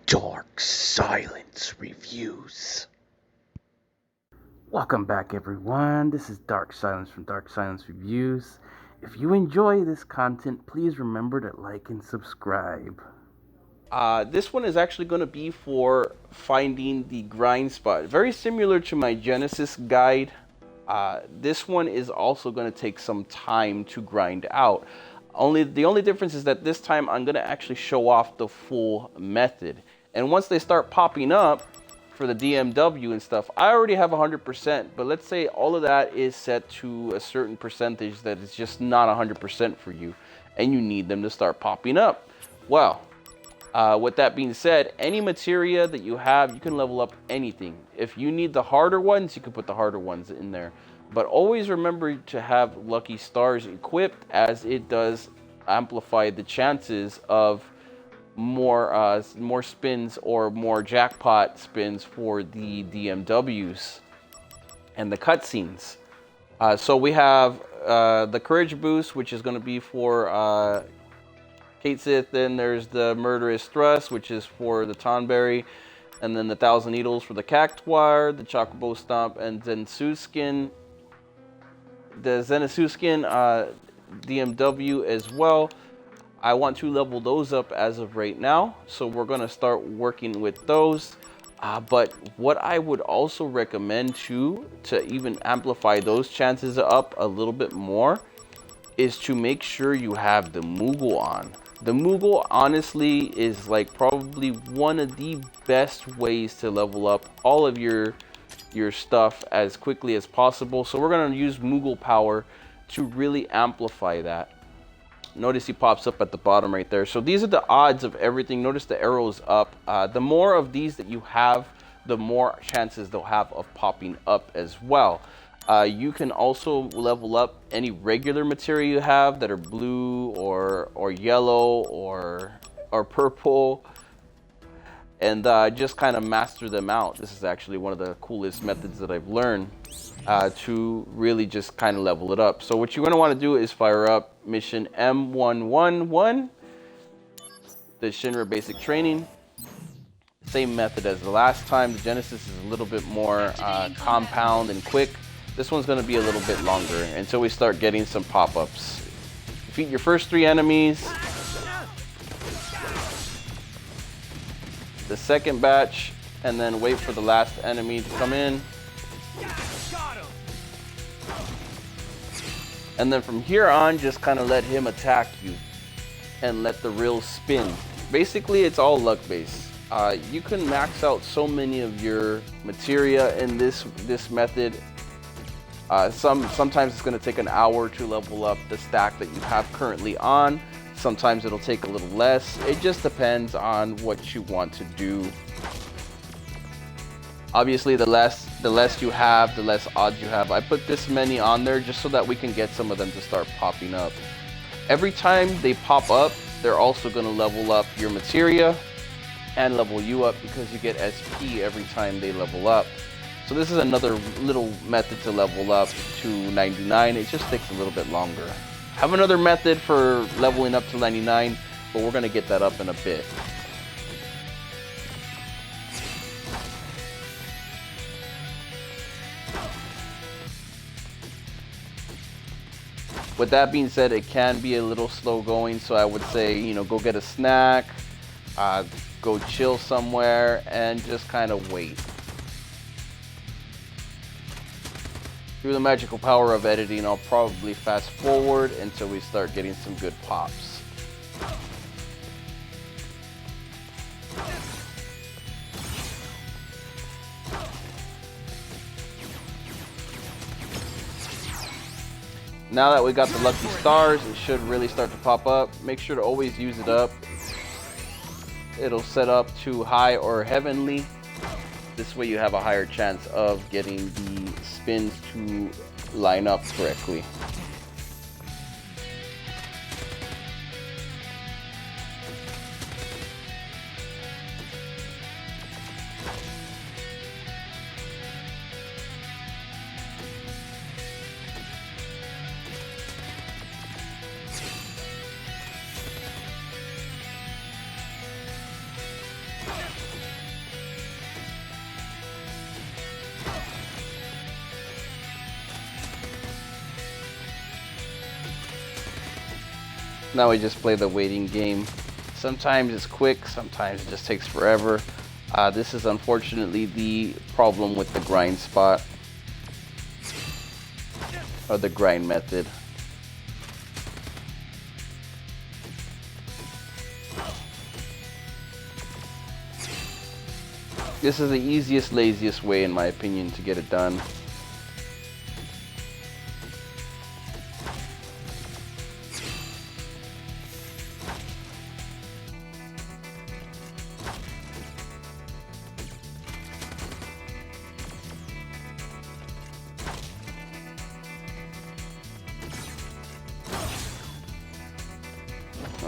Dark Silence Reviews. Welcome back, everyone. This is Dark Silence from Dark Silence Reviews. If you enjoy this content, please remember to like and subscribe. This one is actually going to be for finding the grind spot. Very similar to my Genesis guide. This one is also going to take some time to grind out. The only difference is that this time I'm going to actually show off the full method. And once they start popping up for the DMW and stuff, I already have 100%. But let's say all of that is set to a certain percentage that is just not 100% for you, and you need them to start popping up. Well, with that being said, any materia that you have, you can level up anything. If you need the harder ones, you can put the harder ones in there. But always remember to have Lucky Stars equipped, as it does amplify the chances of more spins or more jackpot spins for the DMWs and the cutscenes. So we have the Courage Boost, which is going to be for Kate Sith. Then there's the Murderous Thrust, which is for the Tonberry, and then the Thousand Needles for the Cactuar, the Chocobo Stomp, and Zensuskin. The Zensuskin DMW as well. I want to level those up as of right now, so we're going to start working with those. But what I would also recommend to even amplify those chances up a little bit more is to make sure you have the Moogle on. The Moogle honestly is like probably one of the best ways to level up all of your stuff as quickly as possible. So we're going to use Moogle power to really amplify that. Notice he pops up at the bottom right there. So these are the odds of everything. Notice the arrows up. The more of these that you have, the more chances they'll have of popping up as well. You can also level up any regular material you have that are blue or yellow or purple, and just kind of master them out. This is actually one of the coolest methods that I've learned to really just kind of level it up. So what you're going to want to do is fire up mission M111, the Shinra basic training. Same method as the last time. The Genesis is a little bit more compound and quick. This one's going to be a little bit longer until we start getting some pop-ups. Defeat your first 3 enemies. The second batch, and then wait for the last enemy to come in. And then from here on, just kind of let him attack you and let the reel spin. Basically, it's all luck based. You can max out so many of your materia in this method. Sometimes it's going to take an hour to level up the stack that you have currently on. Sometimes it'll take a little less. It just depends on what you want to do. Obviously, the less you have, the less odds you have. I put this many on there just so that we can get some of them to start popping up. Every time they pop up, they're also going to level up your materia and level you up, because you get SP every time they level up. So this is another little method to level up to 99. It just takes a little bit longer. I have another method for leveling up to 99, but we're going to get that up in a bit. With that being said, it can be a little slow going, so I would say, go get a snack, go chill somewhere, and just kind of wait. Through the magical power of editing, I'll probably fast forward until we start getting some good pops. Now that we got the lucky stars, it should really start to pop up. Make sure to always use it up. It'll set up to high or heavenly. This way you have a higher chance of getting the spins to line up correctly. Now we just play the waiting game. Sometimes it's quick, sometimes it just takes forever. This is unfortunately the problem with the grind spot, or the grind method. This is the easiest, laziest way, in my opinion, to get it done.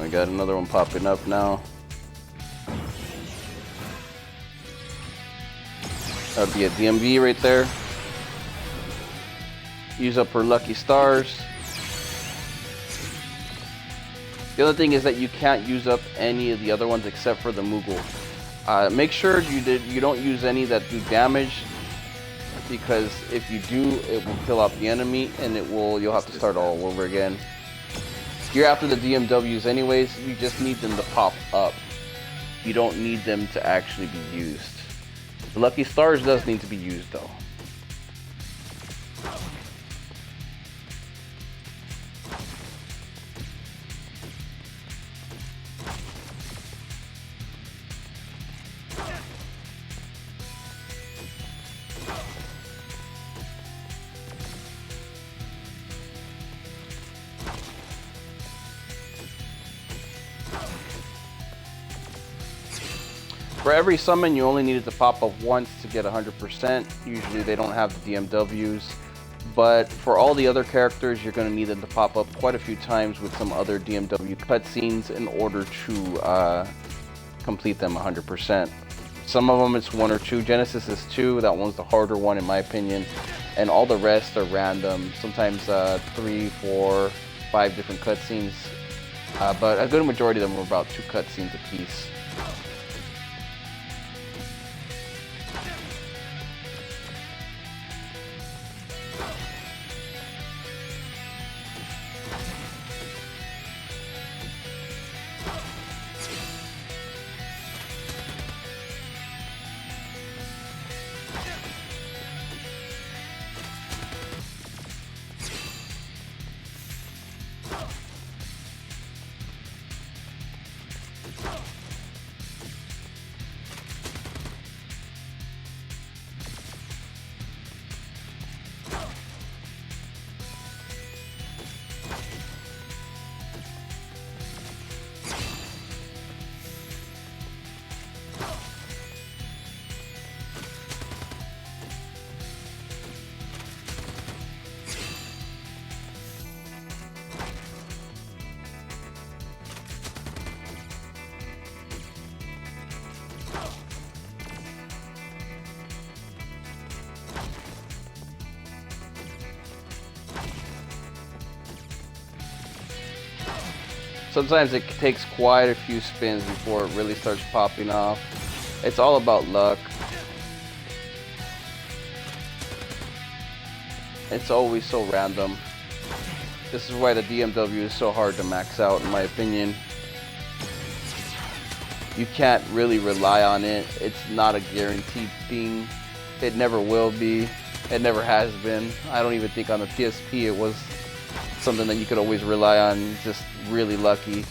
I got another one popping up now. That would be a DMV right there. Use up her lucky stars. The other thing is that you can't use up any of the other ones except for the Moogle. Make sure you don't use any that do damage, because if you do, it will kill off the enemy and you'll have to start all over again. You're after the DMWs anyways, you just need them to pop up. You don't need them to actually be used. The Lucky Stars does need to be used though. For every summon, you only needed to pop up once to get 100%. Usually they don't have the DMWs, but for all the other characters, you're going to need them to pop up quite a few times with some other DMW cutscenes in order to complete them 100%. Some of them it's 1 or 2. Genesis is 2. That one's the harder one in my opinion, and all the rest are random. Sometimes 3, 4, 5 different cutscenes, but a good majority of them are about 2 cutscenes a piece. Sometimes it takes quite a few spins before it really starts popping off. It's all about luck. It's always so random. This is why the DMW is so hard to max out, in my opinion. You can't really rely on it. It's not a guaranteed thing. It never will be. It never has been. I don't even think on the PSP it was something that you could always rely on. Just really lucky.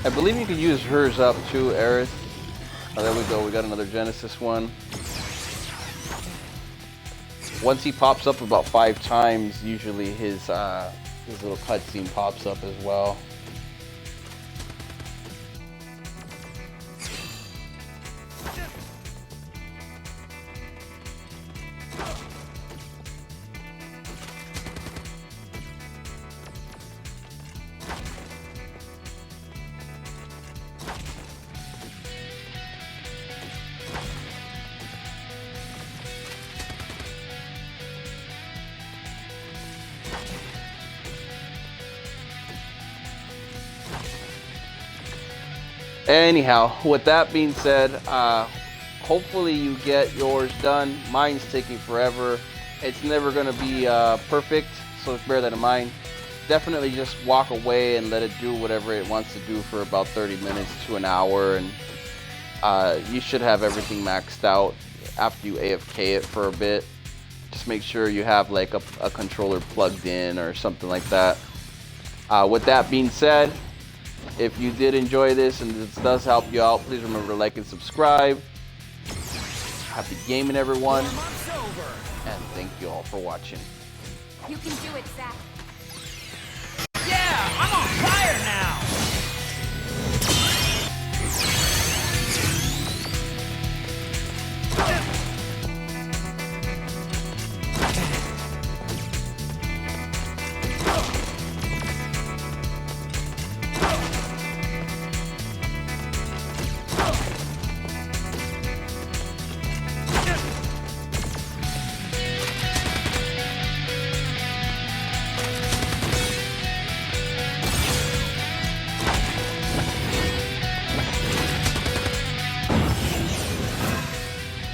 I believe you could use hers up too, Aerith. Oh, there we go. We got another Genesis one. Once he pops up about 5 times, usually his little cutscene pops up as well. Anyhow, with that being said, hopefully you get yours done. Mine's taking forever. It's never gonna be perfect, so bear that in mind. Definitely just walk away and let it do whatever it wants to do for about 30 minutes to an hour, and you should have everything maxed out after you AFK it for a bit. Just make sure you have like a controller plugged in or something like that. With that being said, if you did enjoy this and this does help you out, please remember to like and subscribe. Happy gaming, everyone, and thank you all for watching. You can do it, Zach. Yeah, I'm on fire now!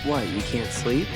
What, you can't sleep?